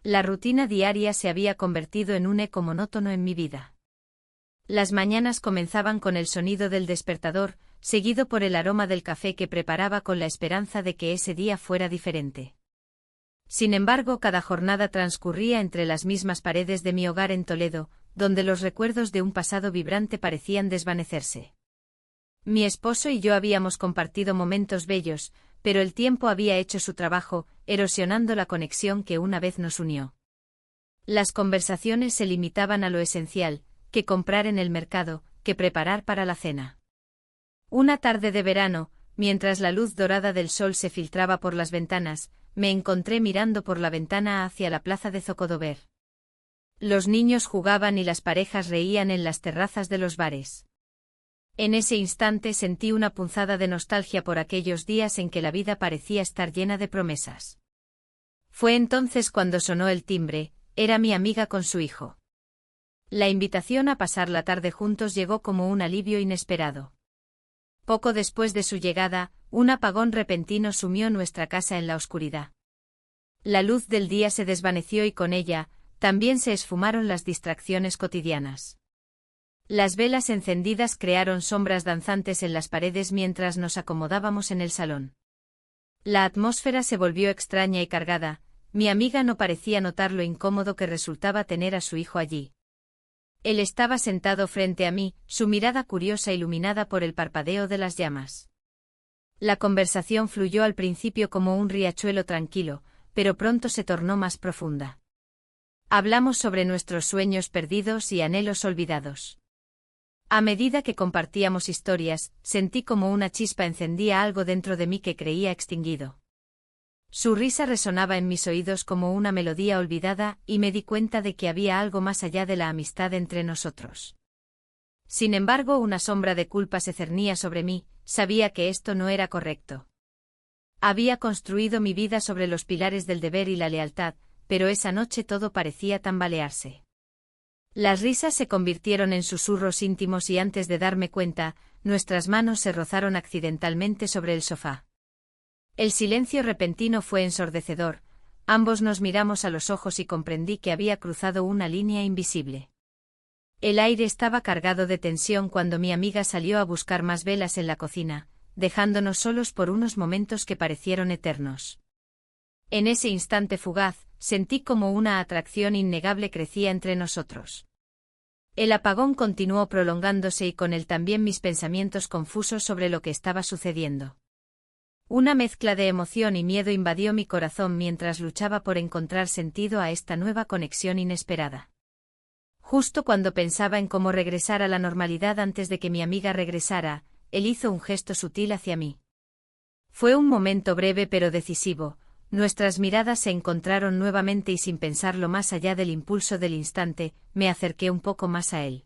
La rutina diaria se había convertido en un eco monótono en mi vida. Las mañanas comenzaban con el sonido del despertador, seguido por el aroma del café que preparaba con la esperanza de que ese día fuera diferente. Sin embargo, cada jornada transcurría entre las mismas paredes de mi hogar en Toledo, donde los recuerdos de un pasado vibrante parecían desvanecerse. Mi esposo y yo habíamos compartido momentos bellos, pero el tiempo había hecho su trabajo, erosionando la conexión que una vez nos unió. Las conversaciones se limitaban a lo esencial, qué comprar en el mercado, qué preparar para la cena. Una tarde de verano, mientras la luz dorada del sol se filtraba por las ventanas, me encontré mirando por la ventana hacia la plaza de Zocodover. Los niños jugaban y las parejas reían en las terrazas de los bares. En ese instante sentí una punzada de nostalgia por aquellos días en que la vida parecía estar llena de promesas. Fue entonces cuando sonó el timbre, era mi amiga con su hijo. La invitación a pasar la tarde juntos llegó como un alivio inesperado. Poco después de su llegada, un apagón repentino sumió nuestra casa en la oscuridad. La luz del día se desvaneció y con ella, también se esfumaron las distracciones cotidianas. Las velas encendidas crearon sombras danzantes en las paredes mientras nos acomodábamos en el salón. La atmósfera se volvió extraña y cargada, mi amiga no parecía notar lo incómodo que resultaba tener a su hijo allí. Él estaba sentado frente a mí, su mirada curiosa iluminada por el parpadeo de las llamas. La conversación fluyó al principio como un riachuelo tranquilo, pero pronto se tornó más profunda. Hablamos sobre nuestros sueños perdidos y anhelos olvidados. A medida que compartíamos historias, sentí como una chispa encendía algo dentro de mí que creía extinguido. Su risa resonaba en mis oídos como una melodía olvidada y me di cuenta de que había algo más allá de la amistad entre nosotros. Sin embargo, una sombra de culpa se cernía sobre mí, sabía que esto no era correcto. Había construido mi vida sobre los pilares del deber y la lealtad, pero esa noche todo parecía tambalearse. Las risas se convirtieron en susurros íntimos y antes de darme cuenta, nuestras manos se rozaron accidentalmente sobre el sofá. El silencio repentino fue ensordecedor, ambos nos miramos a los ojos y comprendí que había cruzado una línea invisible. El aire estaba cargado de tensión cuando mi amiga salió a buscar más velas en la cocina, dejándonos solos por unos momentos que parecieron eternos. En ese instante fugaz, sentí como una atracción innegable crecía entre nosotros. El apagón continuó prolongándose y con él también mis pensamientos confusos sobre lo que estaba sucediendo. Una mezcla de emoción y miedo invadió mi corazón mientras luchaba por encontrar sentido a esta nueva conexión inesperada. Justo cuando pensaba en cómo regresar a la normalidad antes de que mi amiga regresara, él hizo un gesto sutil hacia mí. Fue un momento breve pero decisivo. Nuestras miradas se encontraron nuevamente y sin pensarlo más allá del impulso del instante, me acerqué un poco más a él.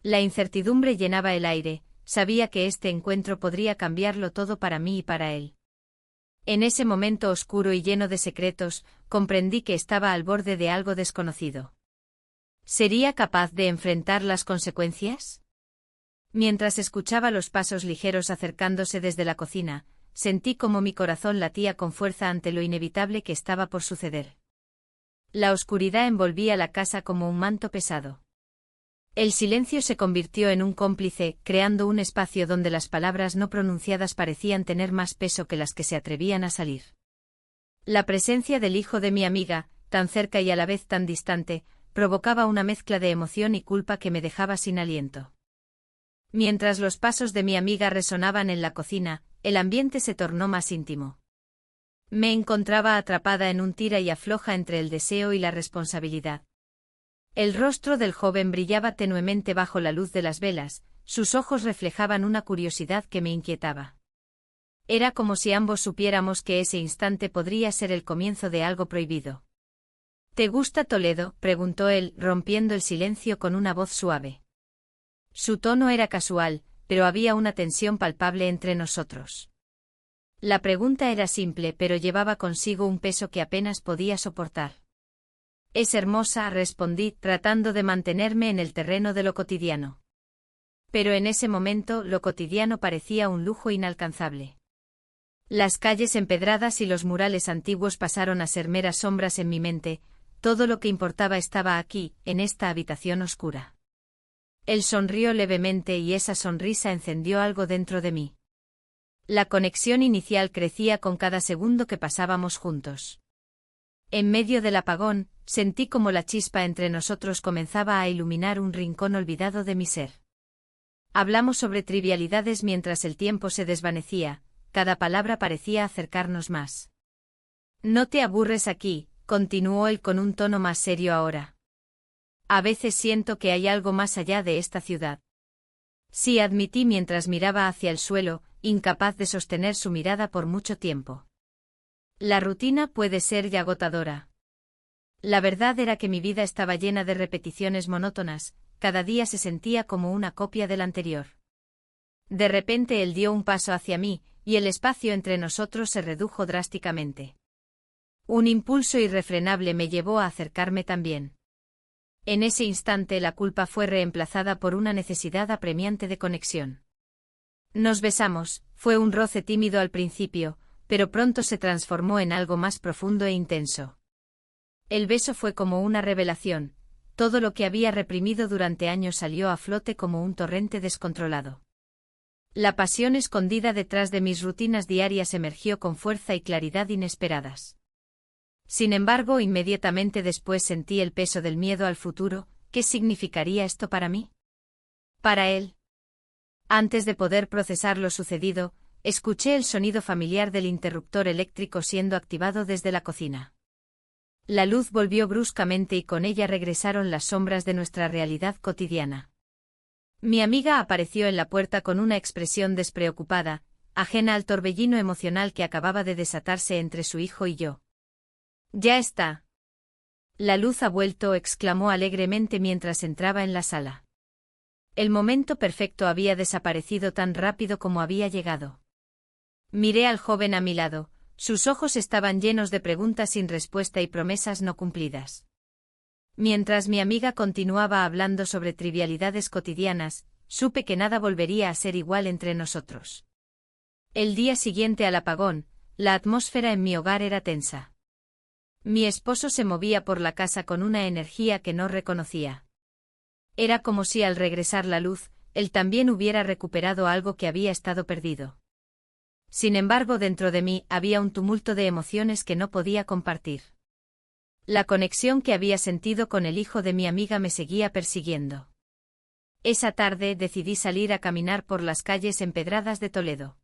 La incertidumbre llenaba el aire, sabía que este encuentro podría cambiarlo todo para mí y para él. En ese momento oscuro y lleno de secretos, comprendí que estaba al borde de algo desconocido. ¿Sería capaz de enfrentar las consecuencias? Mientras escuchaba los pasos ligeros acercándose desde la cocina, sentí como mi corazón latía con fuerza ante lo inevitable que estaba por suceder. La oscuridad envolvía la casa como un manto pesado. El silencio se convirtió en un cómplice, creando un espacio donde las palabras no pronunciadas parecían tener más peso que las que se atrevían a salir. La presencia del hijo de mi amiga, tan cerca y a la vez tan distante, provocaba una mezcla de emoción y culpa que me dejaba sin aliento. Mientras los pasos de mi amiga resonaban en la cocina, el ambiente se tornó más íntimo. Me encontraba atrapada en un tira y afloja entre el deseo y la responsabilidad. El rostro del joven brillaba tenuemente bajo la luz de las velas, sus ojos reflejaban una curiosidad que me inquietaba. Era como si ambos supiéramos que ese instante podría ser el comienzo de algo prohibido. ¿Te gusta Toledo?, preguntó él, rompiendo el silencio con una voz suave. Su tono era casual, pero había una tensión palpable entre nosotros. La pregunta era simple, pero llevaba consigo un peso que apenas podía soportar. Es hermosa, respondí, tratando de mantenerme en el terreno de lo cotidiano. Pero en ese momento, lo cotidiano parecía un lujo inalcanzable. Las calles empedradas y los murales antiguos pasaron a ser meras sombras en mi mente, Todo lo que importaba estaba aquí, en esta habitación oscura. Él sonrió levemente y esa sonrisa encendió algo dentro de mí. La conexión inicial crecía con cada segundo que pasábamos juntos. En medio del apagón, sentí como la chispa entre nosotros comenzaba a iluminar un rincón olvidado de mi ser. Hablamos sobre trivialidades mientras el tiempo se desvanecía, cada palabra parecía acercarnos más. No te aburres aquí, continuó él con un tono más serio ahora. A veces siento que hay algo más allá de esta ciudad. Sí, admití mientras miraba hacia el suelo, incapaz de sostener su mirada por mucho tiempo. La rutina puede ser ya agotadora. La verdad era que mi vida estaba llena de repeticiones monótonas, cada día se sentía como una copia del anterior. De repente él dio un paso hacia mí, y el espacio entre nosotros se redujo drásticamente. Un impulso irrefrenable me llevó a acercarme también. En ese instante la culpa fue reemplazada por una necesidad apremiante de conexión. Nos besamos, fue un roce tímido al principio, pero pronto se transformó en algo más profundo e intenso. El beso fue como una revelación, todo lo que había reprimido durante años salió a flote como un torrente descontrolado. La pasión escondida detrás de mis rutinas diarias emergió con fuerza y claridad inesperadas. Sin embargo, inmediatamente después sentí el peso del miedo al futuro. ¿Qué significaría esto para mí? Para él. Antes de poder procesar lo sucedido, escuché el sonido familiar del interruptor eléctrico siendo activado desde la cocina. La luz volvió bruscamente y con ella regresaron las sombras de nuestra realidad cotidiana. Mi amiga apareció en la puerta con una expresión despreocupada, ajena al torbellino emocional que acababa de desatarse entre su hijo y yo. «Ya está». «La luz ha vuelto», exclamó alegremente mientras entraba en la sala. El momento perfecto había desaparecido tan rápido como había llegado. Miré al joven a mi lado, sus ojos estaban llenos de preguntas sin respuesta y promesas no cumplidas. Mientras mi amiga continuaba hablando sobre trivialidades cotidianas, supe que nada volvería a ser igual entre nosotros. El día siguiente al apagón, la atmósfera en mi hogar era tensa. Mi esposo se movía por la casa con una energía que no reconocía. Era como si al regresar la luz, él también hubiera recuperado algo que había estado perdido. Sin embargo, dentro de mí había un tumulto de emociones que no podía compartir. La conexión que había sentido con el hijo de mi amiga me seguía persiguiendo. Esa tarde decidí salir a caminar por las calles empedradas de Toledo.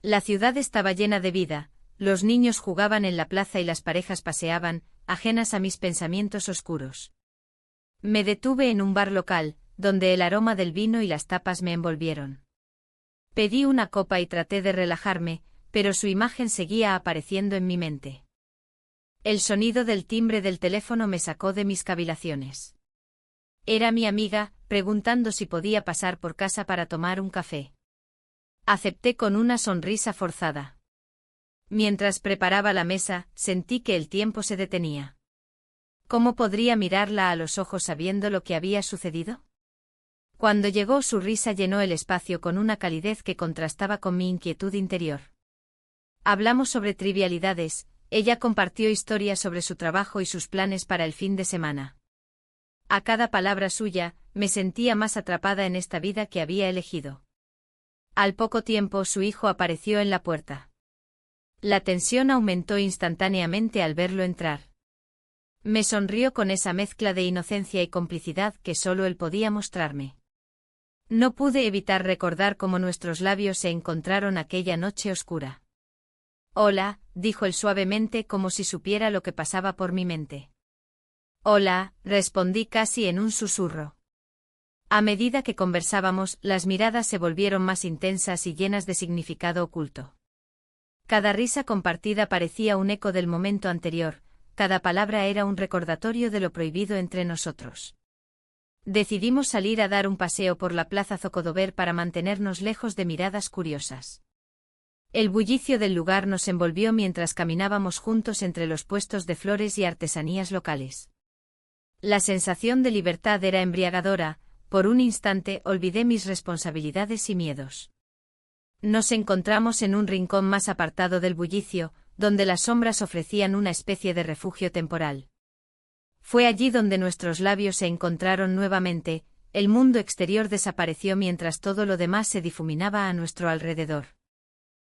La ciudad estaba llena de vida. Los niños jugaban en la plaza y las parejas paseaban, ajenas a mis pensamientos oscuros. Me detuve en un bar local, donde el aroma del vino y las tapas me envolvieron. Pedí una copa y traté de relajarme, pero su imagen seguía apareciendo en mi mente. El sonido del timbre del teléfono me sacó de mis cavilaciones. Era mi amiga, preguntando si podía pasar por casa para tomar un café. Acepté con una sonrisa forzada. Mientras preparaba la mesa, sentí que el tiempo se detenía. ¿Cómo podría mirarla a los ojos sabiendo lo que había sucedido? Cuando llegó, su risa llenó el espacio con una calidez que contrastaba con mi inquietud interior. Hablamos sobre trivialidades, ella compartió historias sobre su trabajo y sus planes para el fin de semana. A cada palabra suya, me sentía más atrapada en esta vida que había elegido. Al poco tiempo, su hijo apareció en la puerta. La tensión aumentó instantáneamente al verlo entrar. Me sonrió con esa mezcla de inocencia y complicidad que solo él podía mostrarme. No pude evitar recordar cómo nuestros labios se encontraron aquella noche oscura. «Hola», dijo él suavemente como si supiera lo que pasaba por mi mente. «Hola», respondí casi en un susurro. A medida que conversábamos, las miradas se volvieron más intensas y llenas de significado oculto. Cada risa compartida parecía un eco del momento anterior, cada palabra era un recordatorio de lo prohibido entre nosotros. Decidimos salir a dar un paseo por la Plaza Zocodover para mantenernos lejos de miradas curiosas. El bullicio del lugar nos envolvió mientras caminábamos juntos entre los puestos de flores y artesanías locales. La sensación de libertad era embriagadora, por un instante olvidé mis responsabilidades y miedos. Nos encontramos en un rincón más apartado del bullicio, donde las sombras ofrecían una especie de refugio temporal. Fue allí donde nuestros labios se encontraron nuevamente, el mundo exterior desapareció mientras todo lo demás se difuminaba a nuestro alrededor.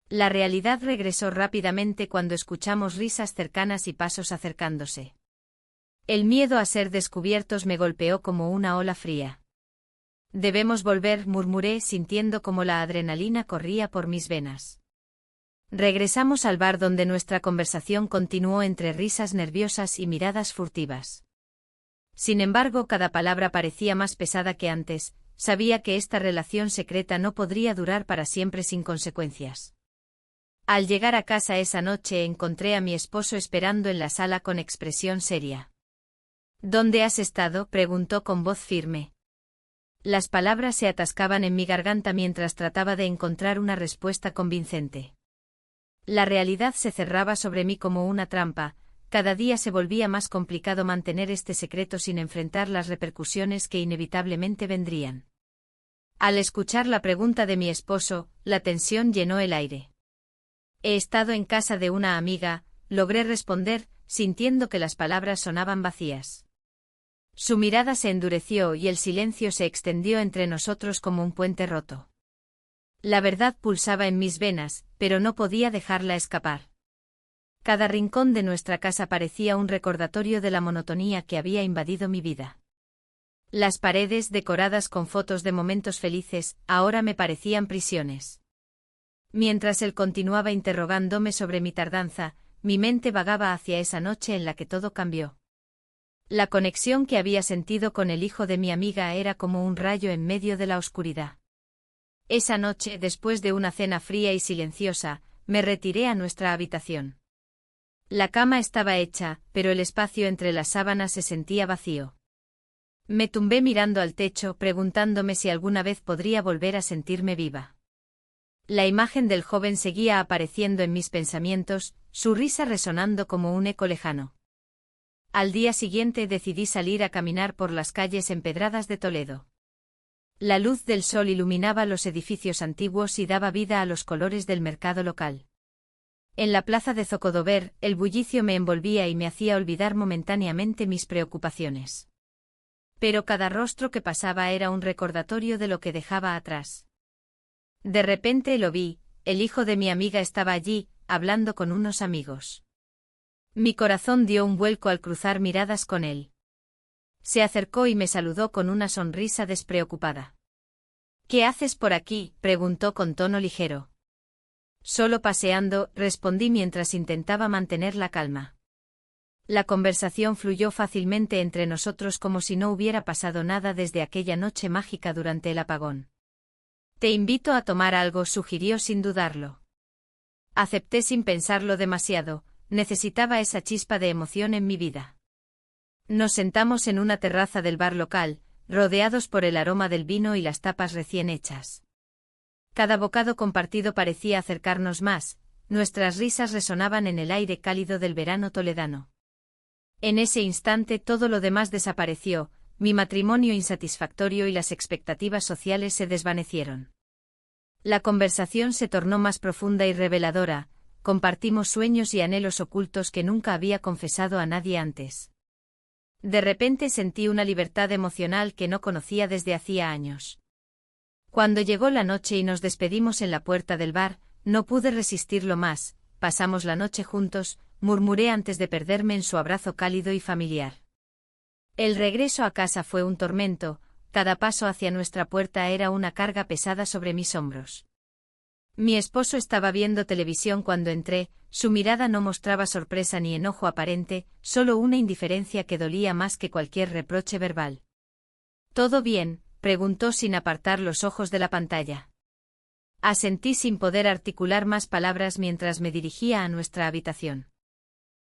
La realidad regresó rápidamente cuando escuchamos risas cercanas y pasos acercándose. El miedo a ser descubiertos me golpeó como una ola fría. Debemos volver, murmuré sintiendo como la adrenalina corría por mis venas. Regresamos al bar donde nuestra conversación continuó entre risas nerviosas y miradas furtivas. Sin embargo, cada palabra parecía más pesada que antes, sabía que esta relación secreta no podría durar para siempre sin consecuencias. Al llegar a casa esa noche encontré a mi esposo esperando en la sala con expresión seria. ¿Dónde has estado?, preguntó con voz firme. Las palabras se atascaban en mi garganta mientras trataba de encontrar una respuesta convincente. La realidad se cerraba sobre mí como una trampa, cada día se volvía más complicado mantener este secreto sin enfrentar las repercusiones que inevitablemente vendrían. Al escuchar la pregunta de mi esposo, la tensión llenó el aire. He estado en casa de una amiga, logré responder, sintiendo que las palabras sonaban vacías. Su mirada se endureció y el silencio se extendió entre nosotros como un puente roto. La verdad pulsaba en mis venas, pero no podía dejarla escapar. Cada rincón de nuestra casa parecía un recordatorio de la monotonía que había invadido mi vida. Las paredes, decoradas con fotos de momentos felices, ahora me parecían prisiones. Mientras él continuaba interrogándome sobre mi tardanza, mi mente vagaba hacia esa noche en la que todo cambió. La conexión que había sentido con el hijo de mi amiga era como un rayo en medio de la oscuridad. Esa noche, después de una cena fría y silenciosa, me retiré a nuestra habitación. La cama estaba hecha, pero el espacio entre las sábanas se sentía vacío. Me tumbé mirando al techo, preguntándome si alguna vez podría volver a sentirme viva. La imagen del joven seguía apareciendo en mis pensamientos, su risa resonando como un eco lejano. Al día siguiente decidí salir a caminar por las calles empedradas de Toledo. La luz del sol iluminaba los edificios antiguos y daba vida a los colores del mercado local. En la plaza de Zocodover, el bullicio me envolvía y me hacía olvidar momentáneamente mis preocupaciones. Pero cada rostro que pasaba era un recordatorio de lo que dejaba atrás. De repente lo vi, el hijo de mi amiga estaba allí, hablando con unos amigos. Mi corazón dio un vuelco al cruzar miradas con él. Se acercó y me saludó con una sonrisa despreocupada. ¿Qué haces por aquí?, preguntó con tono ligero. Solo paseando, respondí mientras intentaba mantener la calma. La conversación fluyó fácilmente entre nosotros como si no hubiera pasado nada desde aquella noche mágica durante el apagón. Te invito a tomar algo, sugirió sin dudarlo. Acepté sin pensarlo demasiado, necesitaba esa chispa de emoción en mi vida. Nos sentamos en una terraza del bar local, rodeados por el aroma del vino y las tapas recién hechas. Cada bocado compartido parecía acercarnos más, nuestras risas resonaban en el aire cálido del verano toledano. En ese instante todo lo demás desapareció, mi matrimonio insatisfactorio y las expectativas sociales se desvanecieron. La conversación se tornó más profunda y reveladora, compartimos sueños y anhelos ocultos que nunca había confesado a nadie antes. De repente sentí una libertad emocional que no conocía desde hacía años. Cuando llegó la noche y nos despedimos en la puerta del bar, no pude resistirlo más, pasamos la noche juntos, murmuré antes de perderme en su abrazo cálido y familiar. El regreso a casa fue un tormento, cada paso hacia nuestra puerta era una carga pesada sobre mis hombros. Mi esposo estaba viendo televisión cuando entré, su mirada no mostraba sorpresa ni enojo aparente, solo una indiferencia que dolía más que cualquier reproche verbal. ¿Todo bien?, preguntó sin apartar los ojos de la pantalla. Asentí sin poder articular más palabras mientras me dirigía a nuestra habitación.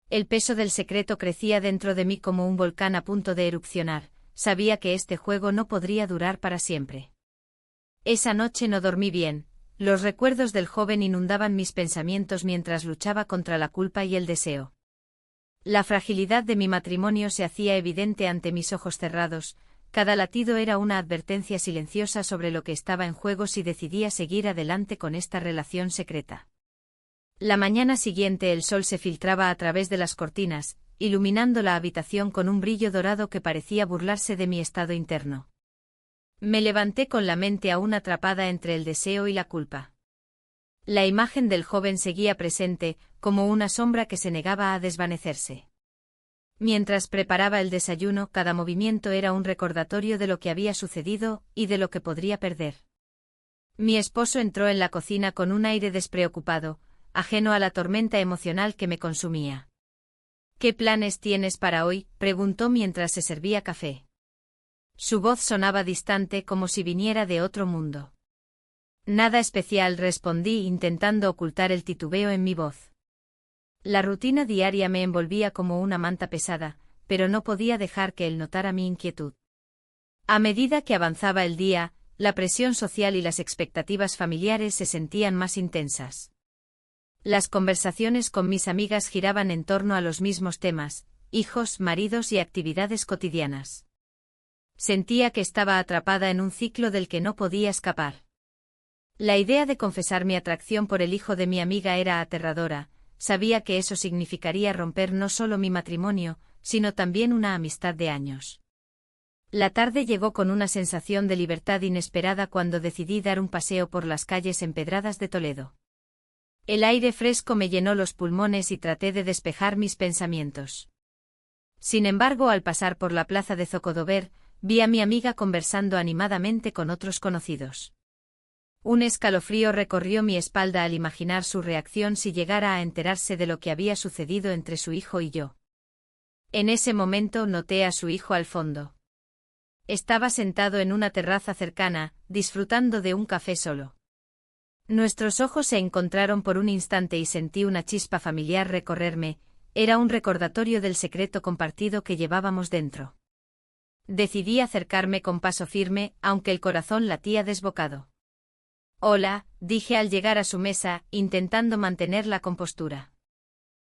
El peso del secreto crecía dentro de mí como un volcán a punto de erupcionar, sabía que este juego no podría durar para siempre. Esa noche no dormí bien, los recuerdos del joven inundaban mis pensamientos mientras luchaba contra la culpa y el deseo. La fragilidad de mi matrimonio se hacía evidente ante mis ojos cerrados, cada latido era una advertencia silenciosa sobre lo que estaba en juego si decidía seguir adelante con esta relación secreta. La mañana siguiente el sol se filtraba a través de las cortinas, iluminando la habitación con un brillo dorado que parecía burlarse de mi estado interno. Me levanté con la mente aún atrapada entre el deseo y la culpa. La imagen del joven seguía presente, como una sombra que se negaba a desvanecerse. Mientras preparaba el desayuno, cada movimiento era un recordatorio de lo que había sucedido y de lo que podría perder. Mi esposo entró en la cocina con un aire despreocupado, ajeno a la tormenta emocional que me consumía. ¿Qué planes tienes para hoy?, preguntó mientras se servía café. Su voz sonaba distante como si viniera de otro mundo. Nada especial, respondí intentando ocultar el titubeo en mi voz. La rutina diaria me envolvía como una manta pesada, pero no podía dejar que él notara mi inquietud. A medida que avanzaba el día, la presión social y las expectativas familiares se sentían más intensas. Las conversaciones con mis amigas giraban en torno a los mismos temas: hijos, maridos y actividades cotidianas. Sentía que estaba atrapada en un ciclo del que no podía escapar. La idea de confesar mi atracción por el hijo de mi amiga era aterradora. Sabía que eso significaría romper no solo mi matrimonio, sino también una amistad de años. La tarde llegó con una sensación de libertad inesperada cuando decidí dar un paseo por las calles empedradas de Toledo. El aire fresco me llenó los pulmones y traté de despejar mis pensamientos. Sin embargo, al pasar por la plaza de Zocodover, vi a mi amiga conversando animadamente con otros conocidos. Un escalofrío recorrió mi espalda al imaginar su reacción si llegara a enterarse de lo que había sucedido entre su hijo y yo. En ese momento noté a su hijo al fondo. Estaba sentado en una terraza cercana, disfrutando de un café solo. Nuestros ojos se encontraron por un instante y sentí una chispa familiar recorrerme. Era un recordatorio del secreto compartido que llevábamos dentro. Decidí acercarme con paso firme, aunque el corazón latía desbocado. «Hola», dije al llegar a su mesa, intentando mantener la compostura.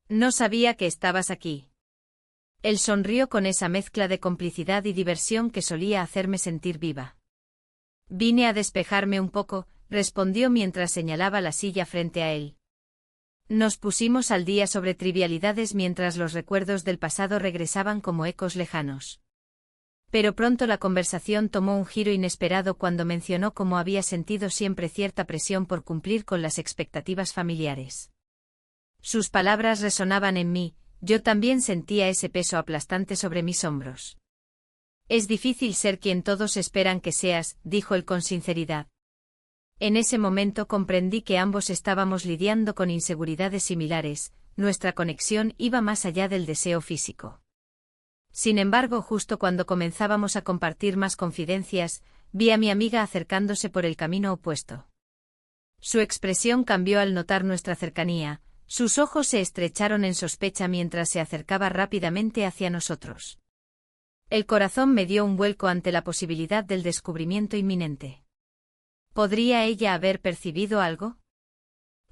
«No sabía que estabas aquí». Él sonrió con esa mezcla de complicidad y diversión que solía hacerme sentir viva. «Vine a despejarme un poco», respondió mientras señalaba la silla frente a él. Nos pusimos al día sobre trivialidades mientras los recuerdos del pasado regresaban como ecos lejanos. Pero pronto la conversación tomó un giro inesperado cuando mencionó cómo había sentido siempre cierta presión por cumplir con las expectativas familiares. Sus palabras resonaban en mí, yo también sentía ese peso aplastante sobre mis hombros. «Es difícil ser quien todos esperan que seas», dijo él con sinceridad. En ese momento comprendí que ambos estábamos lidiando con inseguridades similares, nuestra conexión iba más allá del deseo físico. Sin embargo, justo cuando comenzábamos a compartir más confidencias, vi a mi amiga acercándose por el camino opuesto. Su expresión cambió al notar nuestra cercanía, sus ojos se estrecharon en sospecha mientras se acercaba rápidamente hacia nosotros. El corazón me dio un vuelco ante la posibilidad del descubrimiento inminente. ¿Podría ella haber percibido algo?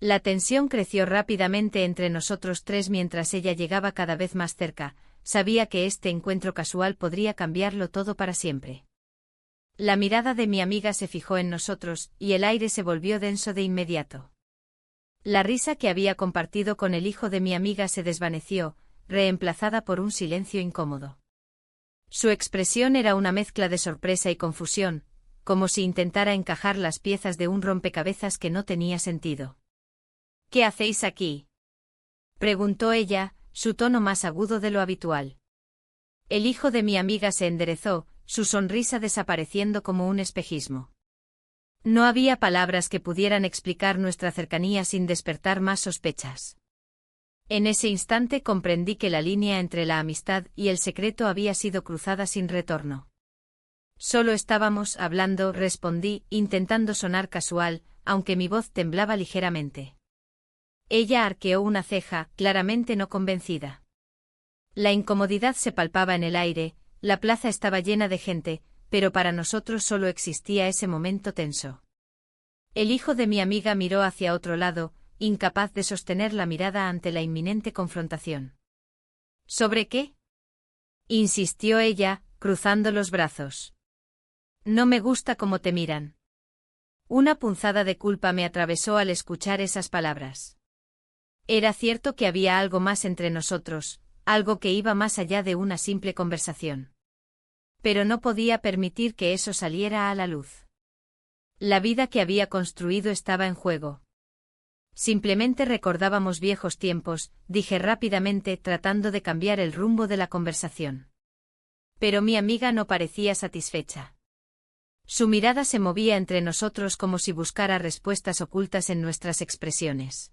La tensión creció rápidamente entre nosotros tres mientras ella llegaba cada vez más cerca. Sabía que este encuentro casual podría cambiarlo todo para siempre. La mirada de mi amiga se fijó en nosotros, y el aire se volvió denso de inmediato. La risa que había compartido con el hijo de mi amiga se desvaneció, reemplazada por un silencio incómodo. Su expresión era una mezcla de sorpresa y confusión, como si intentara encajar las piezas de un rompecabezas que no tenía sentido. «¿Qué hacéis aquí?», preguntó ella, su tono más agudo de lo habitual. El hijo de mi amiga se enderezó, su sonrisa desapareciendo como un espejismo. No había palabras que pudieran explicar nuestra cercanía sin despertar más sospechas. En ese instante comprendí que la línea entre la amistad y el secreto había sido cruzada sin retorno. «Solo estábamos hablando», respondí, intentando sonar casual, aunque mi voz temblaba ligeramente. Ella arqueó una ceja, claramente no convencida. La incomodidad se palpaba en el aire, la plaza estaba llena de gente, pero para nosotros solo existía ese momento tenso. El hijo de mi amiga miró hacia otro lado, incapaz de sostener la mirada ante la inminente confrontación. «¿Sobre qué?», insistió ella, cruzando los brazos. «No me gusta cómo te miran». Una punzada de culpa me atravesó al escuchar esas palabras. Era cierto que había algo más entre nosotros, algo que iba más allá de una simple conversación. Pero no podía permitir que eso saliera a la luz. La vida que había construido estaba en juego. Simplemente recordábamos viejos tiempos, dije rápidamente tratando de cambiar el rumbo de la conversación. Pero mi amiga no parecía satisfecha. Su mirada se movía entre nosotros como si buscara respuestas ocultas en nuestras expresiones.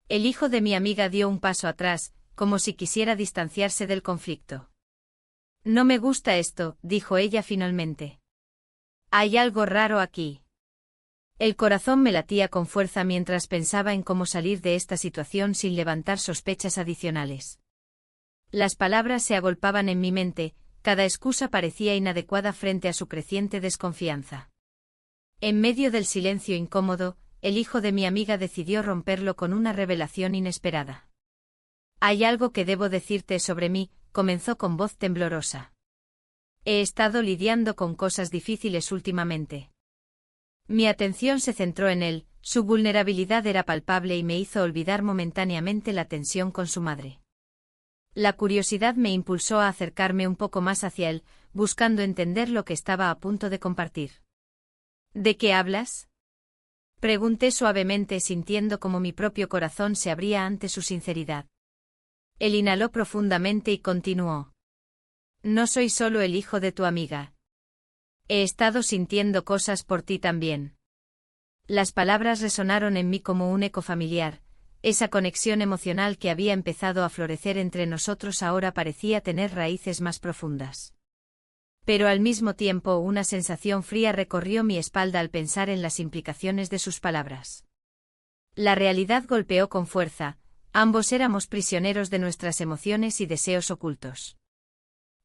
El hijo de mi amiga dio un paso atrás, como si quisiera distanciarse del conflicto. No me gusta esto, dijo ella finalmente. Hay algo raro aquí. El corazón me latía con fuerza mientras pensaba en cómo salir de esta situación sin levantar sospechas adicionales. Las palabras se agolpaban en mi mente, cada excusa parecía inadecuada frente a su creciente desconfianza. En medio del silencio incómodo, el hijo de mi amiga decidió romperlo con una revelación inesperada. Hay algo que debo decirte sobre mí, comenzó con voz temblorosa. He estado lidiando con cosas difíciles últimamente. Mi atención se centró en él, su vulnerabilidad era palpable y me hizo olvidar momentáneamente la tensión con su madre. La curiosidad me impulsó a acercarme un poco más hacia él, buscando entender lo que estaba a punto de compartir. ¿De qué hablas? Pregunté suavemente sintiendo como mi propio corazón se abría ante su sinceridad. Él inhaló profundamente y continuó. No soy solo el hijo de tu amiga. He estado sintiendo cosas por ti también. Las palabras resonaron en mí como un eco familiar, esa conexión emocional que había empezado a florecer entre nosotros ahora parecía tener raíces más profundas. Pero al mismo tiempo una sensación fría recorrió mi espalda al pensar en las implicaciones de sus palabras. La realidad golpeó con fuerza, ambos éramos prisioneros de nuestras emociones y deseos ocultos.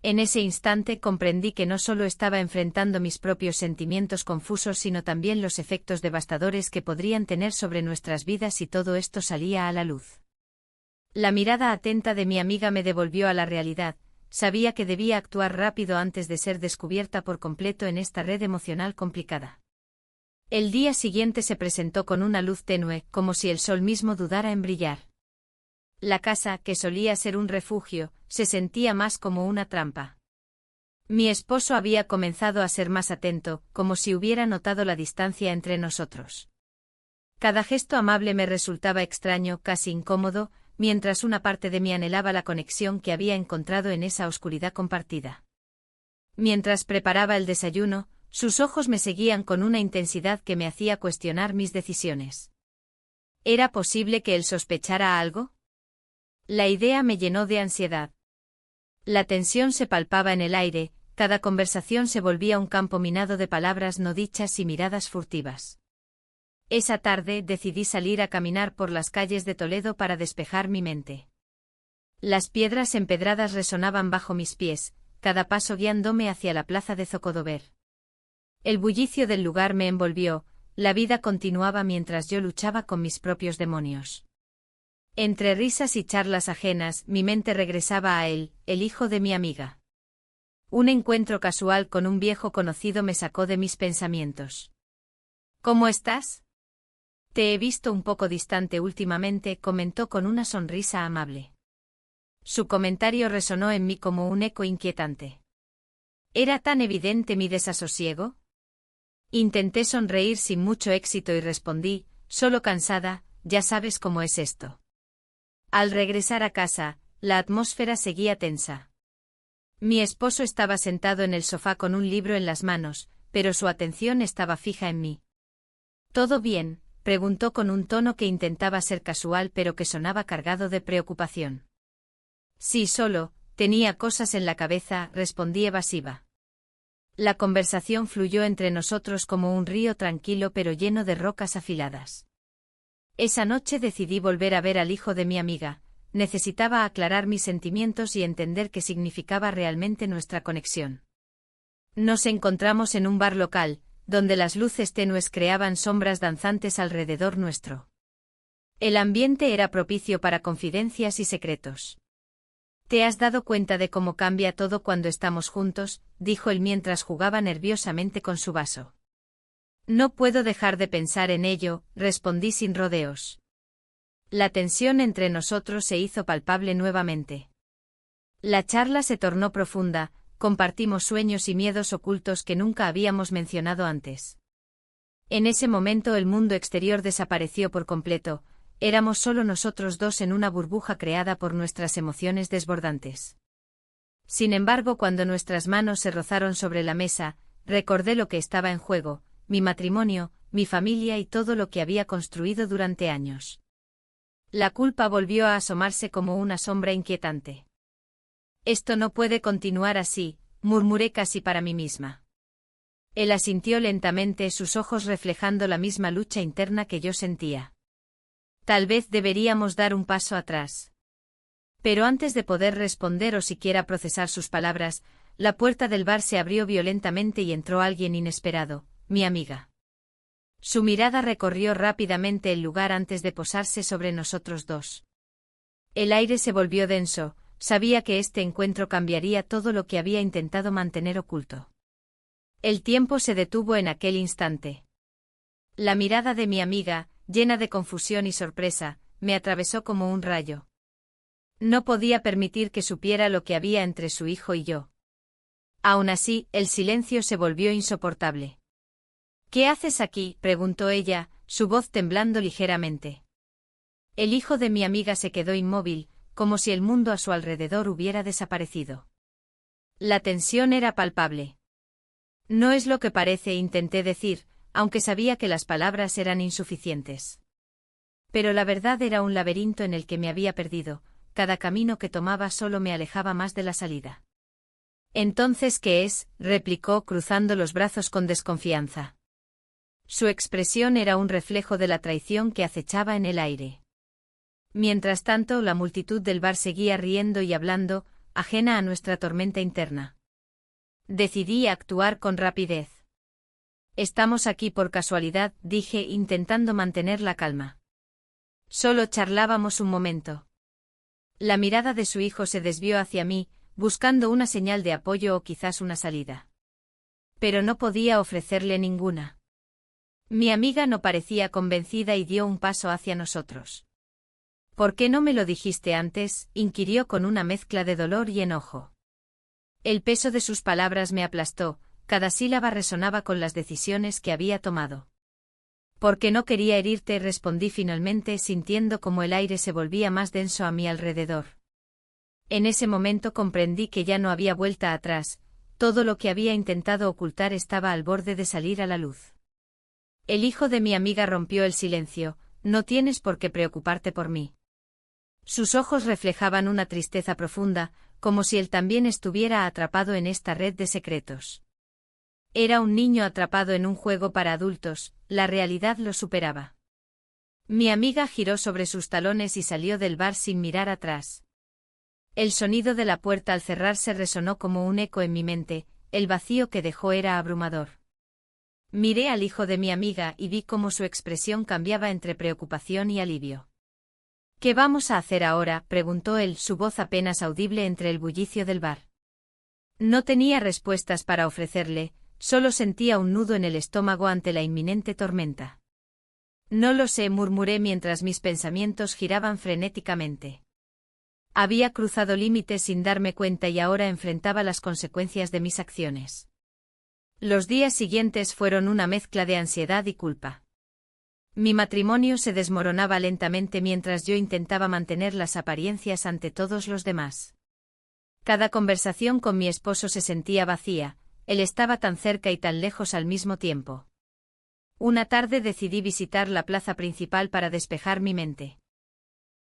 En ese instante comprendí que no solo estaba enfrentando mis propios sentimientos confusos sino también los efectos devastadores que podrían tener sobre nuestras vidas si todo esto salía a la luz. La mirada atenta de mi amiga me devolvió a la realidad, sabía que debía actuar rápido antes de ser descubierta por completo en esta red emocional complicada. El día siguiente se presentó con una luz tenue, como si el sol mismo dudara en brillar. La casa, que solía ser un refugio, se sentía más como una trampa. Mi esposo había comenzado a ser más atento, como si hubiera notado la distancia entre nosotros. Cada gesto amable me resultaba extraño, casi incómodo, mientras una parte de mí anhelaba la conexión que había encontrado en esa oscuridad compartida. Mientras preparaba el desayuno, sus ojos me seguían con una intensidad que me hacía cuestionar mis decisiones. ¿Era posible que él sospechara algo? La idea me llenó de ansiedad. La tensión se palpaba en el aire, cada conversación se volvía un campo minado de palabras no dichas y miradas furtivas. Esa tarde decidí salir a caminar por las calles de Toledo para despejar mi mente. Las piedras empedradas resonaban bajo mis pies, cada paso guiándome hacia la plaza de Zocodover. El bullicio del lugar me envolvió, la vida continuaba mientras yo luchaba con mis propios demonios. Entre risas y charlas ajenas, mi mente regresaba a él, el hijo de mi amiga. Un encuentro casual con un viejo conocido me sacó de mis pensamientos. ¿Cómo estás? Te he visto un poco distante últimamente, comentó con una sonrisa amable. Su comentario resonó en mí como un eco inquietante. ¿Era tan evidente mi desasosiego? Intenté sonreír sin mucho éxito y respondí, solo cansada, ya sabes cómo es esto. Al regresar a casa, la atmósfera seguía tensa. Mi esposo estaba sentado en el sofá con un libro en las manos, pero su atención estaba fija en mí. ¿Todo bien?, preguntó con un tono que intentaba ser casual pero que sonaba cargado de preocupación. Sí, solo, tenía cosas en la cabeza, respondí evasiva. La conversación fluyó entre nosotros como un río tranquilo pero lleno de rocas afiladas. Esa noche decidí volver a ver al hijo de mi amiga, necesitaba aclarar mis sentimientos y entender qué significaba realmente nuestra conexión. Nos encontramos en un bar local, donde las luces tenues creaban sombras danzantes alrededor nuestro. El ambiente era propicio para confidencias y secretos. ¿Te has dado cuenta de cómo cambia todo cuando estamos juntos?, dijo él mientras jugaba nerviosamente con su vaso. No puedo dejar de pensar en ello, respondí sin rodeos. La tensión entre nosotros se hizo palpable nuevamente. La charla se tornó profunda, compartimos sueños y miedos ocultos que nunca habíamos mencionado antes. En ese momento el mundo exterior desapareció por completo, éramos solo nosotros dos en una burbuja creada por nuestras emociones desbordantes. Sin embargo, cuando nuestras manos se rozaron sobre la mesa, recordé lo que estaba en juego, mi matrimonio, mi familia y todo lo que había construido durante años. La culpa volvió a asomarse como una sombra inquietante. Esto no puede continuar así, murmuré casi para mí misma. Él asintió lentamente, sus ojos reflejando la misma lucha interna que yo sentía. Tal vez deberíamos dar un paso atrás. Pero antes de poder responder o siquiera procesar sus palabras, la puerta del bar se abrió violentamente y entró alguien inesperado, mi amiga. Su mirada recorrió rápidamente el lugar antes de posarse sobre nosotros dos. El aire se volvió denso, sabía que este encuentro cambiaría todo lo que había intentado mantener oculto. El tiempo se detuvo en aquel instante. La mirada de mi amiga, llena de confusión y sorpresa, me atravesó como un rayo. No podía permitir que supiera lo que había entre su hijo y yo. Aún así, el silencio se volvió insoportable. ¿Qué haces aquí?, preguntó ella, su voz temblando ligeramente. El hijo de mi amiga se quedó inmóvil, como si el mundo a su alrededor hubiera desaparecido. La tensión era palpable. No es lo que parece, intenté decir, aunque sabía que las palabras eran insuficientes. Pero la verdad era un laberinto en el que me había perdido, cada camino que tomaba solo me alejaba más de la salida. «¿Entonces qué es?», replicó cruzando los brazos con desconfianza. Su expresión era un reflejo de la traición que acechaba en el aire. Mientras tanto, la multitud del bar seguía riendo y hablando, ajena a nuestra tormenta interna. Decidí actuar con rapidez. «Estamos aquí por casualidad», dije, intentando mantener la calma. Solo charlábamos un momento. La mirada de su hijo se desvió hacia mí, buscando una señal de apoyo o quizás una salida. Pero no podía ofrecerle ninguna. Mi amiga no parecía convencida y dio un paso hacia nosotros. «¿Por qué no me lo dijiste antes?», inquirió con una mezcla de dolor y enojo. El peso de sus palabras me aplastó, cada sílaba resonaba con las decisiones que había tomado. «Porque no quería herirte», respondí finalmente, sintiendo como el aire se volvía más denso a mi alrededor. En ese momento comprendí que ya no había vuelta atrás, todo lo que había intentado ocultar estaba al borde de salir a la luz. El hijo de mi amiga rompió el silencio. «No tienes por qué preocuparte por mí». Sus ojos reflejaban una tristeza profunda, como si él también estuviera atrapado en esta red de secretos. Era un niño atrapado en un juego para adultos, la realidad lo superaba. Mi amiga giró sobre sus talones y salió del bar sin mirar atrás. El sonido de la puerta al cerrarse resonó como un eco en mi mente, el vacío que dejó era abrumador. Miré al hijo de mi amiga y vi cómo su expresión cambiaba entre preocupación y alivio. «¿Qué vamos a hacer ahora?», preguntó él, su voz apenas audible entre el bullicio del bar. No tenía respuestas para ofrecerle, solo sentía un nudo en el estómago ante la inminente tormenta. «No lo sé», murmuré mientras mis pensamientos giraban frenéticamente. Había cruzado límites sin darme cuenta y ahora enfrentaba las consecuencias de mis acciones. Los días siguientes fueron una mezcla de ansiedad y culpa. Mi matrimonio se desmoronaba lentamente mientras yo intentaba mantener las apariencias ante todos los demás. Cada conversación con mi esposo se sentía vacía, él estaba tan cerca y tan lejos al mismo tiempo. Una tarde decidí visitar la plaza principal para despejar mi mente.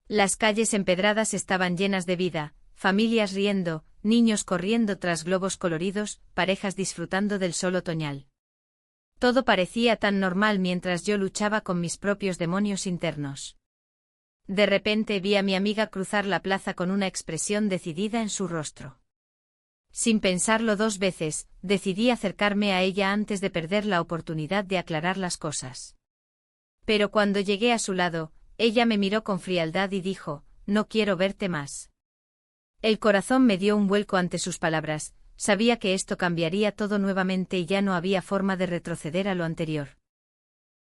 Las calles empedradas estaban llenas de vida, familias riendo, niños corriendo tras globos coloridos, parejas disfrutando del sol otoñal. Todo parecía tan normal mientras yo luchaba con mis propios demonios internos. De repente vi a mi amiga cruzar la plaza con una expresión decidida en su rostro. Sin pensarlo dos veces, decidí acercarme a ella antes de perder la oportunidad de aclarar las cosas. Pero cuando llegué a su lado, ella me miró con frialdad y dijo: «No quiero verte más». El corazón me dio un vuelco ante sus palabras. Sabía que esto cambiaría todo nuevamente y ya no había forma de retroceder a lo anterior.